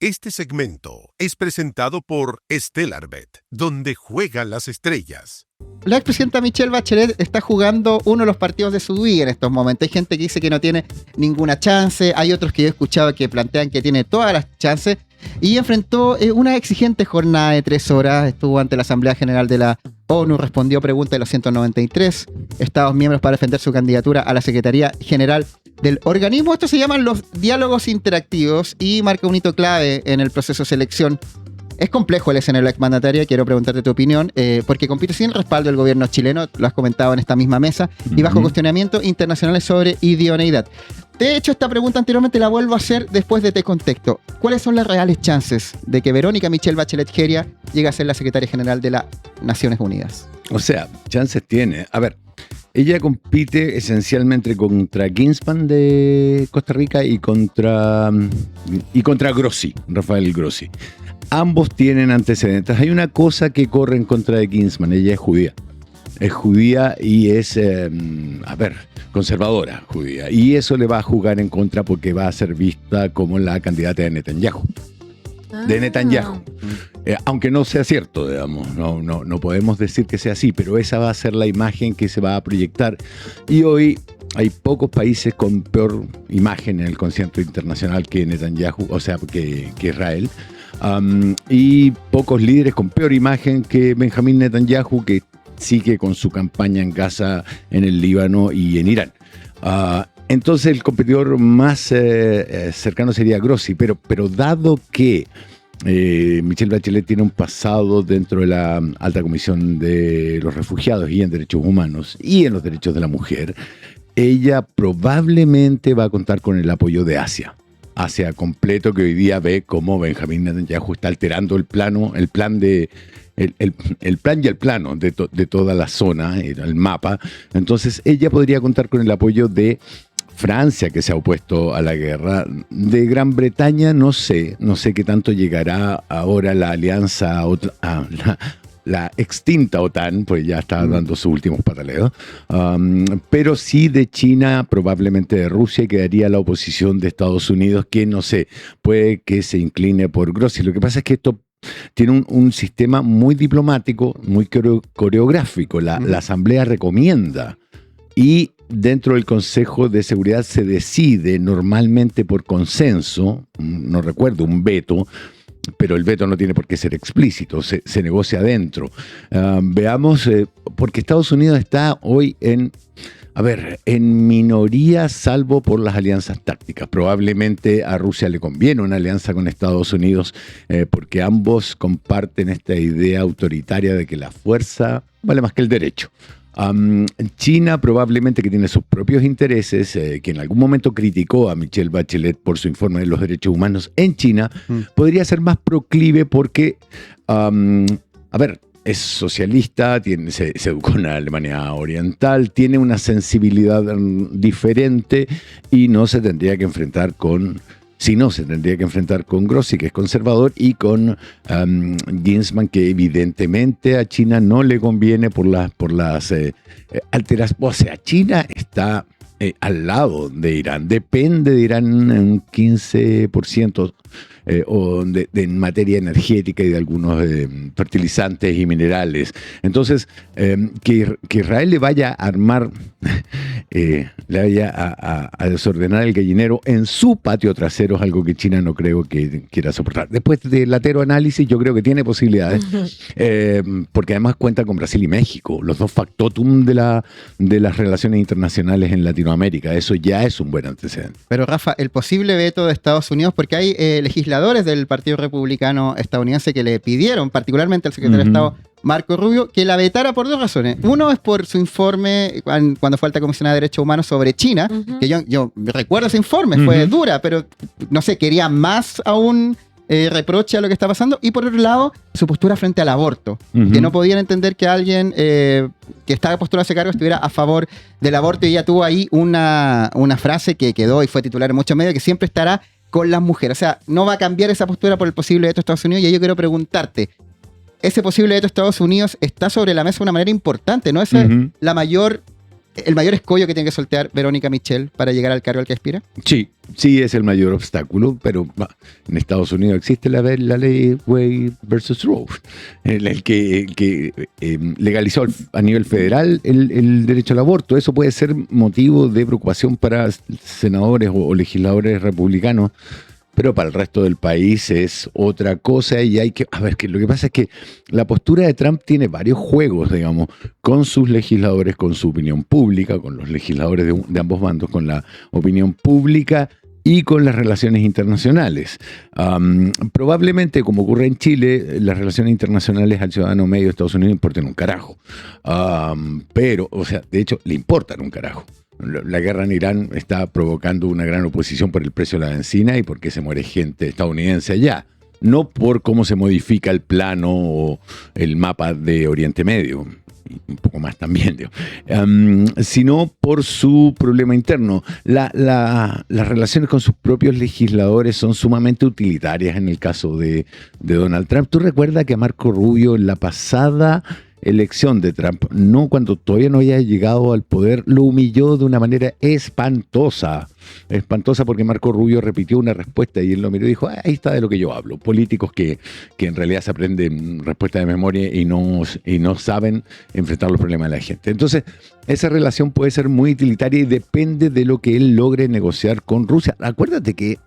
Este segmento es presentado por Stellarbet, donde juegan las estrellas. La expresidenta Michelle Bachelet está jugando uno de los partidos de su vida en estos momentos. Hay gente que dice que no tiene ninguna chance, hay otros que yo he escuchado que plantean que tiene todas las chances, y enfrentó una exigente jornada de 3 horas. Estuvo ante la Asamblea General de la ONU, respondió preguntas de los 193 Estados miembros para defender su candidatura a la Secretaría General del organismo. Estos se llaman los diálogos interactivos y marca un hito clave en el proceso de selección. Es complejo el escenario de la exmandataria, quiero preguntarte tu opinión, porque compite sin respaldo del gobierno chileno, lo has comentado en esta misma mesa, y bajo cuestionamientos internacionales sobre idoneidad. De hecho, esta pregunta anteriormente la vuelvo a hacer después de este contexto. ¿Cuáles son las reales chances de que Verónica Michelle Bachelet Jeria llegue a ser la secretaria general de las Naciones Unidas? O sea, chances tiene. A ver, ella compite esencialmente contra Ginspan de Costa Rica y contra Grossi, Rafael Grossi. Ambos tienen antecedentes. Hay una cosa que corre en contra de Ginspan. Ella es judía. Es judía y es, conservadora judía. Y eso le va a jugar en contra porque va a ser vista como la candidata de Netanyahu. Aunque no sea cierto, digamos. No podemos decir que sea así, pero esa va a ser la imagen que se va a proyectar. Y hoy hay pocos países con peor imagen en el concierto internacional que Netanyahu, o sea, que Israel. Y pocos líderes con peor imagen que Benjamín Netanyahu, que sigue con su campaña en Gaza, en el Líbano y en Irán. Entonces el competidor más cercano sería Grossi, pero dado que Michelle Bachelet tiene un pasado dentro de la Alta Comisión de los Refugiados y en Derechos Humanos y en los Derechos de la Mujer, ella probablemente va a contar con el apoyo de Asia completo, que hoy día ve cómo Benjamín Netanyahu está alterando el plan y el plano de toda la zona, el mapa. Entonces ella podría contar con el apoyo de Francia, que se ha opuesto a la guerra. De Gran Bretaña no sé qué tanto llegará ahora la alianza, la extinta OTAN, pues ya está dando sus últimos pataleos, pero sí de China, probablemente de Rusia, y quedaría la oposición de Estados Unidos, que no sé, puede que se incline por Grossi. Lo que pasa es que esto tiene un sistema muy diplomático, muy coreográfico. La Asamblea recomienda y dentro del Consejo de Seguridad se decide normalmente por consenso, no recuerdo, un veto, pero el veto no tiene por qué ser explícito, se negocia adentro. Veamos, porque Estados Unidos está hoy en minoría, salvo por las alianzas tácticas. Probablemente a Rusia le conviene una alianza con Estados Unidos, porque ambos comparten esta idea autoritaria de que la fuerza vale más que el derecho. China probablemente, que tiene sus propios intereses, que en algún momento criticó a Michelle Bachelet por su informe de los derechos humanos en China, podría ser más proclive porque, es socialista, se educó en la Alemania Oriental, tiene una sensibilidad diferente y no se tendría que enfrentar con Grossi, que es conservador, y con Ginspan, que evidentemente a China no le conviene por las alteraciones. O sea, China está al lado de Irán, depende de Irán en un 15% en materia energética y de algunos fertilizantes y minerales. Entonces, que Israel le vaya a armar, le vaya a desordenar el gallinero en su patio trasero es algo que China no creo que quiera soportar. Después de latero análisis, yo creo que tiene posibilidades, porque además cuenta con Brasil y México, los dos factotum de las relaciones internacionales en Latinoamérica. Eso ya es un buen antecedente. Pero Rafa, el posible veto de Estados Unidos, porque hay legisladores del Partido Republicano estadounidense que le pidieron, particularmente al secretario de Estado Marco Rubio, que la vetara por 2 razones. Uno es por su informe cuando fue alta comisionada de Derechos Humanos sobre China, que yo recuerdo ese informe, fue dura, pero no sé, quería más aún reproche a lo que está pasando. Y por otro lado, su postura frente al aborto, que no podían entender que alguien que estaba postulado a ese cargo estuviera a favor del aborto, y ella tuvo ahí una frase que quedó y fue titular en muchos medios, que siempre estará con las mujeres. O sea, no va a cambiar esa postura por el posible veto de Estados Unidos. Y ahí yo quiero preguntarte, ese posible veto de Estados Unidos está sobre la mesa de una manera importante, ¿no? Esa es la mayor el mayor escollo que tiene que sortear Verónica Michel para llegar al cargo al que aspira? Sí, sí es el mayor obstáculo, pero en Estados Unidos existe la ley Wade versus Roe, el que legalizó a nivel federal el derecho al aborto. Eso puede ser motivo de preocupación para senadores o legisladores republicanos, pero para el resto del país es otra cosa y hay que... A ver, que lo que pasa es que la postura de Trump tiene varios juegos, digamos, con sus legisladores, con su opinión pública, con los legisladores de ambos bandos, con la opinión pública y con las relaciones internacionales. Probablemente, como ocurre en Chile, las relaciones internacionales al ciudadano medio de Estados Unidos importan un carajo. Pero, o sea, de hecho, le importan un carajo. La guerra en Irán está provocando una gran oposición por el precio de la benzina y porque se muere gente estadounidense allá. No por cómo se modifica el plano o el mapa de Oriente Medio, un poco más también, sino por su problema interno. Las relaciones con sus propios legisladores son sumamente utilitarias en el caso de Donald Trump. ¿Tú recuerdas que a Marco Rubio en la pasada elección de Trump, cuando todavía no había llegado al poder, lo humilló de una manera espantosa? Espantosa porque Marco Rubio repitió una respuesta y él lo miró y dijo, ahí está de lo que yo hablo. Políticos que en realidad se aprenden respuestas de memoria y no saben enfrentar los problemas de la gente. Entonces, esa relación puede ser muy utilitaria y depende de lo que él logre negociar con Rusia. Acuérdate que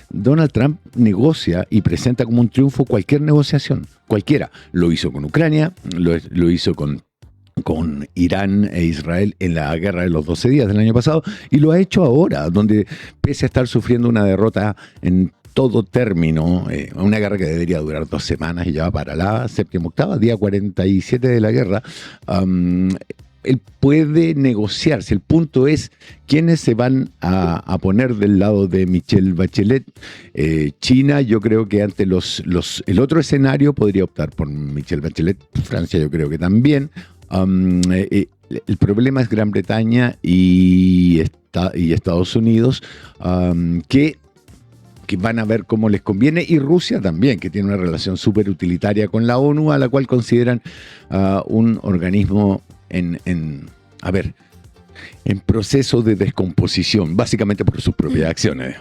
Donald Trump negocia y presenta como un triunfo cualquier negociación, cualquiera. Lo hizo con Ucrania, lo hizo con Irán e Israel en la guerra de los 12 días del año pasado, y lo ha hecho ahora, donde pese a estar sufriendo una derrota en todo término, una guerra que debería durar 2 semanas y ya va para la 7ª, día 47 de la guerra, él puede negociar. Si el punto es quiénes se van a poner del lado de Michelle Bachelet. China, yo creo que ante el otro escenario podría optar por Michelle Bachelet. Francia, yo creo que también. El problema es Gran Bretaña y Estados Unidos, que van a ver cómo les conviene, y Rusia también, que tiene una relación súper utilitaria con la ONU, a la cual consideran un organismo en proceso de descomposición, básicamente por sus propias acciones.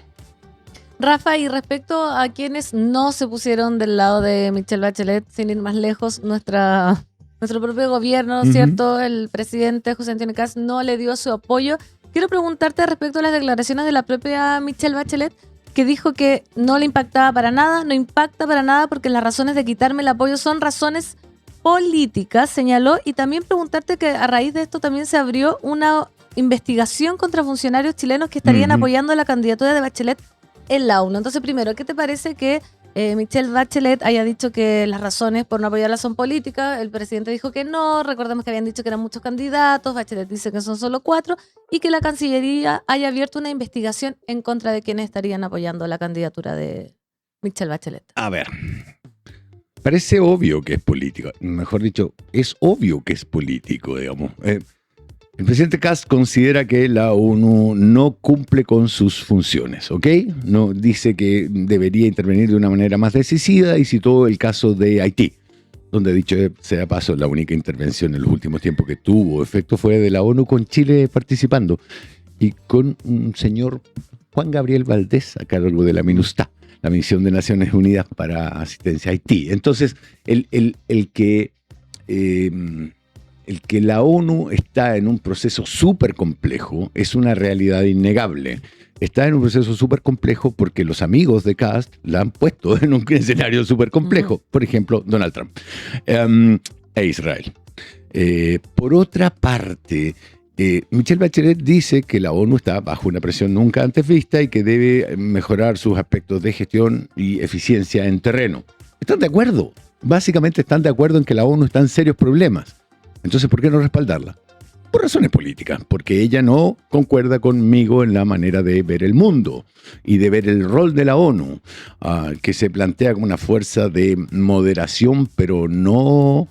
Rafa, y respecto a quienes no se pusieron del lado de Michelle Bachelet, sin ir más lejos, nuestro propio gobierno, ¿cierto? El presidente José Antonio Kast no le dio su apoyo. Quiero preguntarte respecto a las declaraciones de la propia Michelle Bachelet, que dijo que no le impactaba para nada, no impacta para nada porque las razones de quitarme el apoyo son razones políticas, señaló, y también preguntarte que a raíz de esto también se abrió una investigación contra funcionarios chilenos que estarían apoyando la candidatura de Bachelet en la ONU. Entonces, primero, ¿qué te parece que Michelle Bachelet haya dicho que las razones por no apoyarla son políticas? El presidente dijo que no, recordemos que habían dicho que eran muchos candidatos, Bachelet dice que son solo 4, y que la Cancillería haya abierto una investigación en contra de quienes estarían apoyando la candidatura de Michelle Bachelet. A ver, parece obvio que es político, mejor dicho, es obvio que es político, digamos. El presidente Kast considera que la ONU no cumple con sus funciones, ¿ok? No, dice que debería intervenir de una manera más decisiva y citó el caso de Haití, donde, dicho sea paso, la única intervención en los últimos tiempos que tuvo efecto fue de la ONU, con Chile participando y con un señor Juan Gabriel Valdés a cargo de la MINUSTAH, la Misión de Naciones Unidas para Asistencia a Haití. Entonces, el que la ONU está en un proceso súper complejo es una realidad innegable. Está en un proceso súper complejo porque los amigos de Kast la han puesto en un escenario súper complejo. Por ejemplo, Donald Trump e Israel. Por otra parte, Michelle Bachelet dice que la ONU está bajo una presión nunca antes vista y que debe mejorar sus aspectos de gestión y eficiencia en terreno. ¿Están de acuerdo? Básicamente están de acuerdo en que la ONU está en serios problemas. Entonces, ¿por qué no respaldarla? Por razones políticas, porque ella no concuerda conmigo en la manera de ver el mundo y de ver el rol de la ONU, que se plantea como una fuerza de moderación, pero no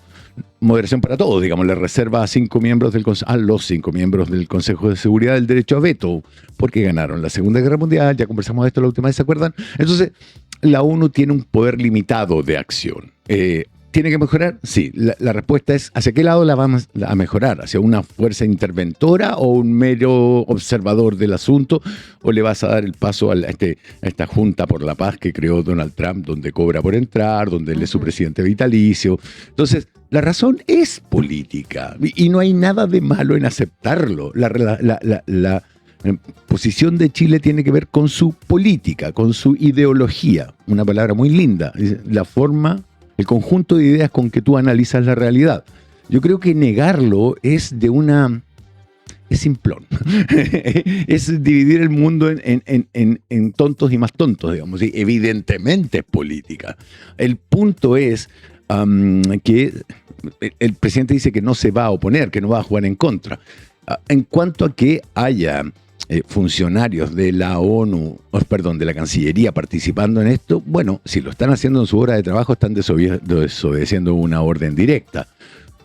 moderación para todos, digamos, le reserva a los 5 miembros del Consejo de Seguridad el derecho a veto, porque ganaron la Segunda Guerra Mundial, ya conversamos de esto la última vez, ¿se acuerdan? Entonces, la ONU tiene un poder limitado de acción. ¿Tiene que mejorar? Sí. La respuesta es, ¿hacia qué lado la vamos a mejorar? ¿Hacia una fuerza interventora o un mero observador del asunto? ¿O le vas a dar el paso a esta Junta por la Paz que creó Donald Trump, donde cobra por entrar, donde él es su presidente vitalicio? Entonces, la razón es política y no hay nada de malo en aceptarlo. La posición de Chile tiene que ver con su política, con su ideología. Una palabra muy linda. La forma... el conjunto de ideas con que tú analizas la realidad. Yo creo que negarlo es simplón. Es dividir el mundo en tontos y más tontos, digamos. Y evidentemente es política. El punto es que el presidente dice que no se va a oponer, que no va a jugar en contra. En cuanto a que haya funcionarios de la ONU, de la Cancillería participando en esto, bueno, si lo están haciendo en su hora de trabajo, están desobedeciendo una orden directa.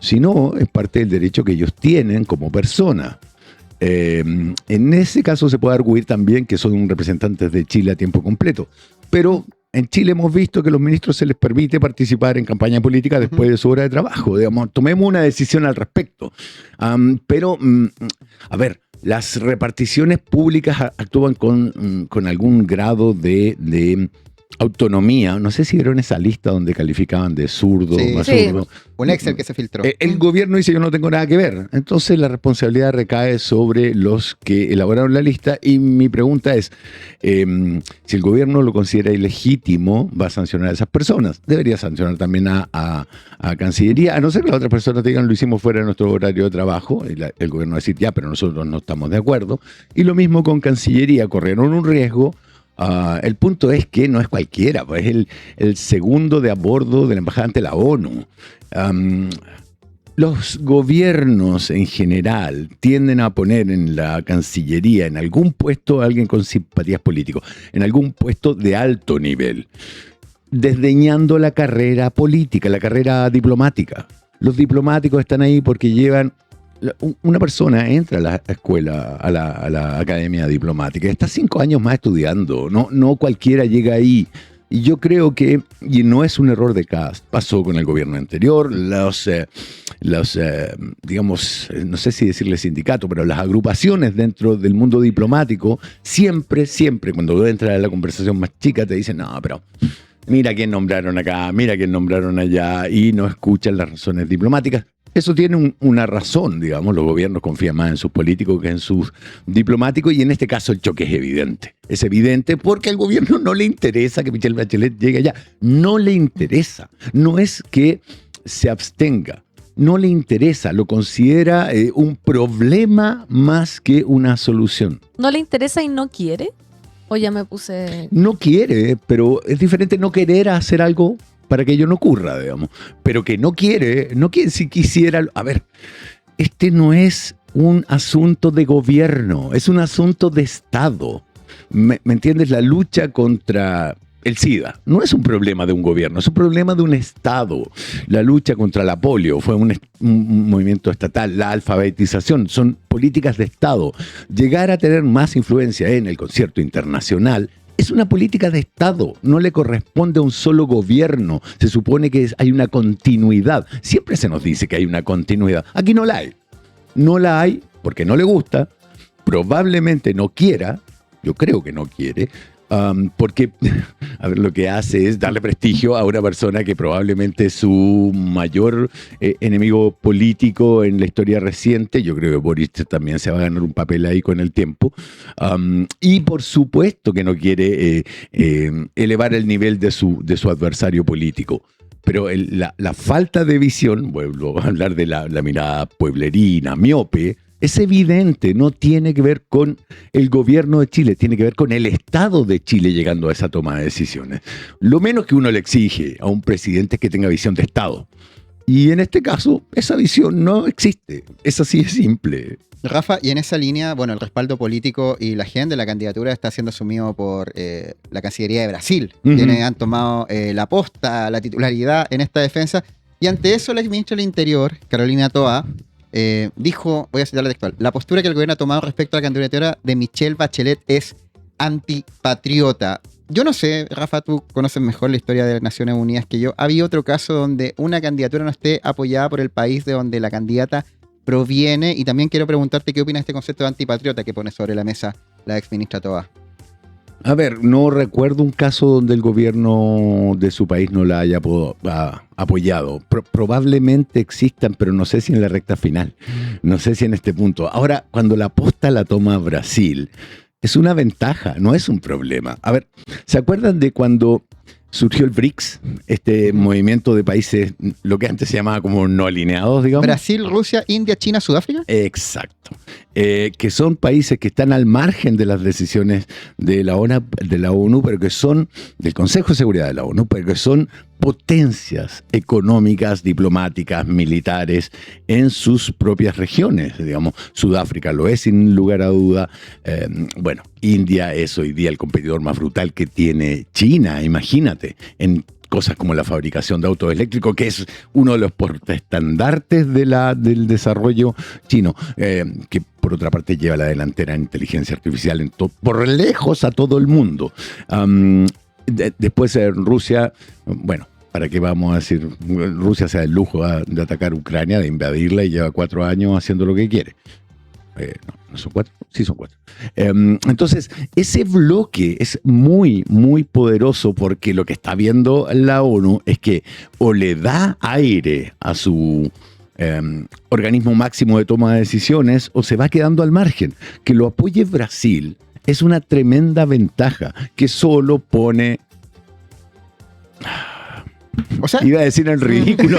Si no, es parte del derecho que ellos tienen como persona. En ese caso se puede arguir también que son representantes de Chile a tiempo completo. Pero en Chile hemos visto que a los ministros se les permite participar en campaña política después de su hora de trabajo. Digamos, tomemos una decisión al respecto. A ver, las reparticiones públicas actúan con algún grado de autonomía. No sé si vieron esa lista donde calificaban de zurdo, Sí, más sí. zurdo. Un Excel que se filtró. El gobierno dice yo no tengo nada que ver. Entonces la responsabilidad recae sobre los que elaboraron la lista y mi pregunta es, si el gobierno lo considera ilegítimo, ¿va a sancionar a esas personas? Debería sancionar también a Cancillería, a no ser que las otras personas digan lo hicimos fuera de nuestro horario de trabajo, y el gobierno va a decir ya, pero nosotros no estamos de acuerdo. Y lo mismo con Cancillería, corrieron un riesgo. El punto es que no es cualquiera, pues es el segundo de a bordo de la embajada ante la ONU. Los gobiernos en general tienden a poner en la Cancillería, en algún puesto, a alguien con simpatías políticos, en algún puesto de alto nivel, desdeñando la carrera política, la carrera diplomática. Los diplomáticos están ahí porque llevan... Una persona entra a la escuela, a la academia diplomática, está 5 años más estudiando, no cualquiera llega ahí. Y yo creo que, y no es un error de Kast, pasó con el gobierno anterior, digamos, no sé si decirle sindicato, pero las agrupaciones dentro del mundo diplomático, siempre, cuando entras a la conversación más chica, te dicen, no, pero... mira quién nombraron acá, mira quién nombraron allá, y no escuchan las razones diplomáticas. Eso tiene una razón, digamos, los gobiernos confían más en sus políticos que en sus diplomáticos y en este caso el choque es evidente. Es evidente porque al gobierno no le interesa que Michelle Bachelet llegue allá. No le interesa. No es que se abstenga. No le interesa. Lo considera un problema más que una solución. ¿No le interesa y no quiere? ¿O ya me puse...? No quiere, pero es diferente no querer hacer algo para que ello no ocurra, digamos. Pero que no quiere, si quisiera... A ver, este no es un asunto de gobierno, es un asunto de Estado. ¿Me entiendes? La lucha contra el SIDA no es un problema de un gobierno, es un problema de un Estado. La lucha contra la polio fue un movimiento estatal, la alfabetización, son políticas de Estado. Llegar a tener más influencia en el concierto internacional es una política de Estado, no le corresponde a un solo gobierno. Se supone que hay una continuidad. Siempre se nos dice que hay una continuidad. Aquí no la hay. No la hay porque no le gusta, probablemente no quiera, yo creo que no quiere, porque a ver, lo que hace es darle prestigio a una persona que probablemente es su mayor enemigo político en la historia reciente. Yo creo que Boris también se va a ganar un papel ahí con el tiempo. Y por supuesto que no quiere elevar el nivel de su adversario político. Pero la falta de visión, vuelvo a hablar de la mirada pueblerina, miope, es evidente, no tiene que ver con el gobierno de Chile, tiene que ver con el Estado de Chile llegando a esa toma de decisiones. Lo menos que uno le exige a un presidente es que tenga visión de Estado. Y en este caso, esa visión no existe. Es así de simple. Rafa, y en esa línea, bueno, el respaldo político y la agenda de la candidatura está siendo asumido por la Cancillería de Brasil, quienes han tomado la posta, la titularidad en esta defensa. Y ante eso, la exministra del Interior, Carolina Toá, dijo, voy a citarla textual, la postura que el gobierno ha tomado respecto a la candidatura de Michelle Bachelet es antipatriota. yo no sé, Rafa, tú conoces mejor la historia de las Naciones Unidas que yo. ¿Había otro caso donde una candidatura no esté apoyada por el país de donde la candidata proviene? Y también quiero preguntarte qué opinas de este concepto de antipatriota que pone sobre la mesa la exministra Toá. A ver, no recuerdo un caso donde el gobierno de su país no la haya apoyado. Probablemente existan, pero no sé si en la recta final. No sé si en este punto. Ahora, cuando la posta la toma Brasil, es una ventaja, no es un problema. A ver, ¿se acuerdan de cuando surgió el BRICS? Este movimiento de países, lo que antes se llamaba como no alineados, digamos. Brasil, Rusia, India, China, Sudáfrica. Exacto. Que son países que están al margen de las decisiones de la ONU, pero que son del Consejo de Seguridad de la ONU, pero que son potencias económicas, diplomáticas, militares en sus propias regiones. Digamos, Sudáfrica lo es sin lugar a duda. Bueno, India es hoy día el competidor más brutal que tiene China, imagínate, en cosas como la fabricación de autos eléctricos, que es uno de los portaestandartes del desarrollo chino, que por otra parte lleva la delantera en inteligencia artificial por lejos a todo el mundo. Después Rusia, bueno, ¿para qué vamos a decir? Rusia se da el lujo de atacar Ucrania, de invadirla, y lleva 4 años haciendo lo que quiere. ¿No son 4? Sí, son 4. Entonces, ese bloque es muy, muy poderoso, porque lo que está viendo la ONU es que o le da aire a su organismo máximo de toma de decisiones, o se va quedando al margen. Que lo apoye Brasil es una tremenda ventaja que solo pone... O sea, iba a decir en ridículo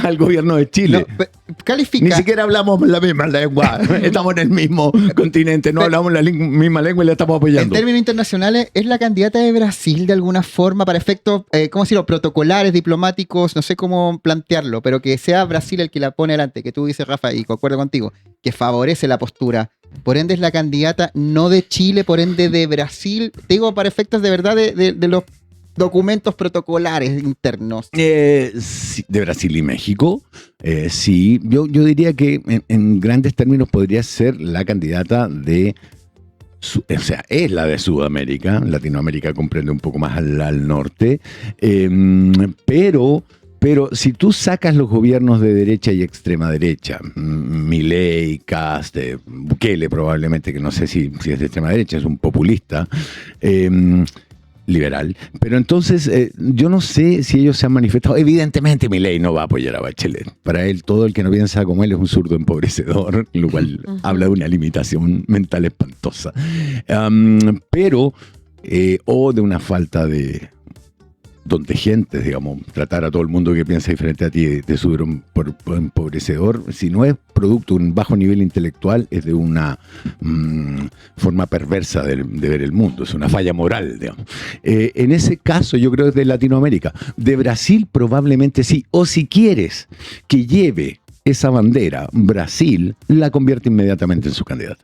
al gobierno de Chile. No, califica. Ni siquiera hablamos la misma lengua. Estamos en el mismo continente, no hablamos la misma lengua y la estamos apoyando. En términos internacionales, ¿es la candidata de Brasil de alguna forma para efectos, cómo decirlo, protocolares, diplomáticos? No sé cómo plantearlo, pero que sea Brasil el que la pone adelante, que tú dices, Rafa, y concuerdo contigo, que favorece la postura. Por ende es la candidata no de Chile, por ende de Brasil. Te digo, para efectos de verdad de los documentos protocolares internos. Sí, de Brasil y México, sí. Yo diría que en grandes términos podría ser la candidata de... O sea, es la de Sudamérica. Latinoamérica comprende un poco más al norte. Pero si tú sacas los gobiernos de derecha y extrema derecha, Milei, Kast, Bukele probablemente, que no sé si es de extrema derecha, es un populista, liberal, pero entonces yo no sé si ellos se han manifestado. Evidentemente Milei no va a apoyar a Bachelet. Para él, todo el que no piensa como él es un zurdo empobrecedor, lo cual habla de una limitación mental espantosa. Pero o de una falta de gente, digamos, tratar a todo el mundo que piensa diferente a ti de zurdo empobrecedor. Si no es producto de un bajo nivel intelectual, es de una forma perversa de ver el mundo, es una falla moral, digamos. En ese caso yo creo que es de Latinoamérica. De Brasil probablemente sí, o si quieres que lleve esa bandera, Brasil la convierte inmediatamente en su candidata.